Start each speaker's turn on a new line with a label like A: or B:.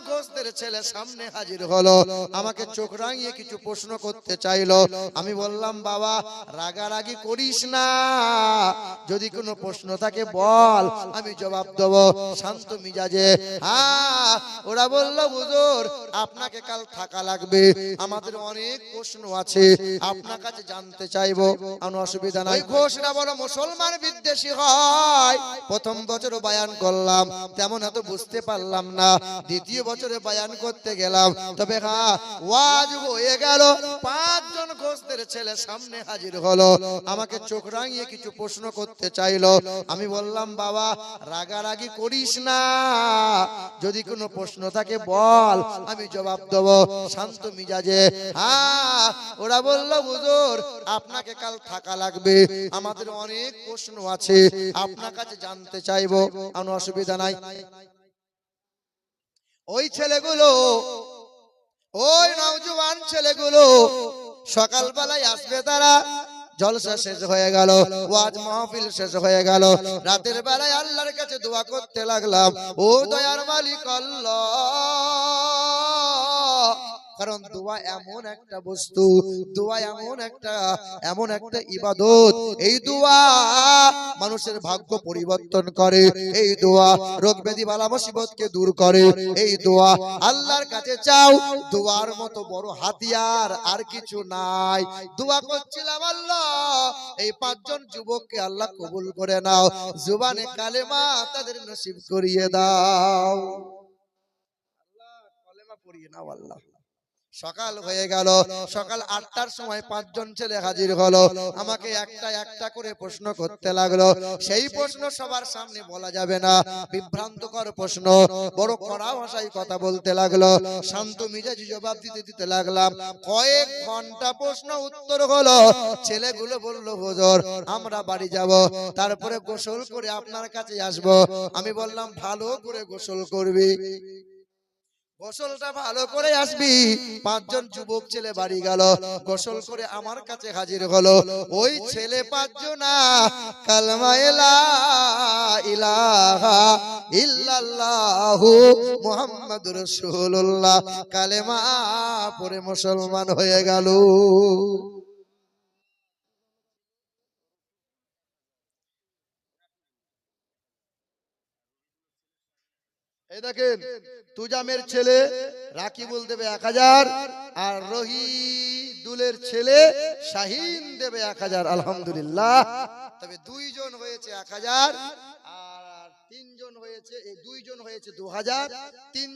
A: ঘোষদের ছেলে সামনে হাজির হলো, আমাকে চোখ রাঙিয়ে কিছু প্রশ্ন করতে চাইলো। আমি বললাম বাবা রাগারাগি করিস না, যদি কোনো প্রশ্ন থাকে বল, আমি জবাব দেব শান্ত মিজাজে। হ্যাঁ, ওরা বলল হুজুর আপনাকে কাল থাকা লাগবে, আমাদের অনেক প্রশ্ন আছে আপনার কাছে জানতে চাইবো। কোনো অসুবিধা নাই। ঘোষরা বড় মুসলমান বিদ্বেষী হয়। প্রথম বছর বয়ান করলাম, তেমন এত বুঝতে পারলাম না। দ্বিতীয় বছরে বয়ান করতে গেলাম, তবে হ্যাঁ ওয়াজ হয়ে গেল। 5 জন ঘোষদের ছেলে সামনে হাজির হলো, আমাকে চোখ রাঙিয়ে কিছু প্রশ্ন করতে চাইলো। আমি বললাম বাবা রাগারাগি করিস না, যদি কোনো প্রশ্ন থাকে বল, আমি জবাব দেব শান্ত মিজাজে। হ্যাঁ, ওরা বলল হুজুর আপনাকে কাল থাকা লাগবে, আমাদের অনেক প্রশ্ন আছে আপনার কাছে জানতে চাইবো। কোনো অসুবিধা নাই। ওই ছেলেগুলো, ওই নওজোয়ান ছেলেগুলো সকালবেলায় আসবে, তারা জলসা শেষ হয়ে গেল, ওয়াজ মাহফিল শেষ হয়ে গেল, রাতের বেলায় আল্লাহর কাছে দোয়া করতে লাগলাম, ও দয়ার মালিক আল্লাহ। কারণ দোয়া এমন একটা বস্তু, দোয়া এমন একটা ইবাদত, এই দোয়া মানুষের ভাগ্য পরিবর্তন করে, এই দোয়া রোগ ব্যাধি বালা মুসিবতকে দূর করে, এই দোয়া আল্লাহর কাছে চাও, দোয়ার মতো বড় হাতিয়ার আর কিছু নাই। দোয়া করছিলাম আল্লাহ এই 5 জন যুবককে আল্লাহ কবুল করে নাও, জুবানে কালেমা তাদের নসিব করিয়ে দাও। আল্লাহ কালেমা পড়িয়ে নাও আল্লাহ। সকাল হয়ে গেল, সকাল 8টার সময় 5 জন ছেলে হাজির হলো, আমাকে একটা একটা করে প্রশ্ন করতে লাগলো। সেই প্রশ্ন সবার সামনে বলা যাবে না, বিভ্রান্তকর প্রশ্ন, বড় কড়া ভাষায় কথা বলতে লাগলো। শান্ত মিজাজি জবাব দিতে দিতে লাগলাম। কয়েক ঘন্টা প্রশ্ন উত্তর হলো। ছেলেগুলো বলল হুজুর আমরা বাড়ি যাব, তারপরে গোসল করে আপনার কাছে আসব। আমি বললাম ভালো করে গোসল করবি, গোসলটা ভালো করে আসবি। 5 জন যুবক ছেলে বাড়ি গেল, গোসল করে আমার কাছে হাজির হলো। ওই ছেলে 5 জনা কালেমা লা ইলাহা ইল্লাল্লাহু মুহাম্মাদুর রাসূলুল্লাহ কালেমা পড়ে মুসলমান হয়ে গেল। এই দেখেন তুজামের ছেলে রাকিবুল দেবে 1000, আর রহিদুলের ছেলে শাহিন দেবে 1000। আলহামদুলিল্লাহ। তবে 2 জন হয়েছে 1000 আর 3 জন হয়েছে, এই 2 জন হয়েছে 2000, 3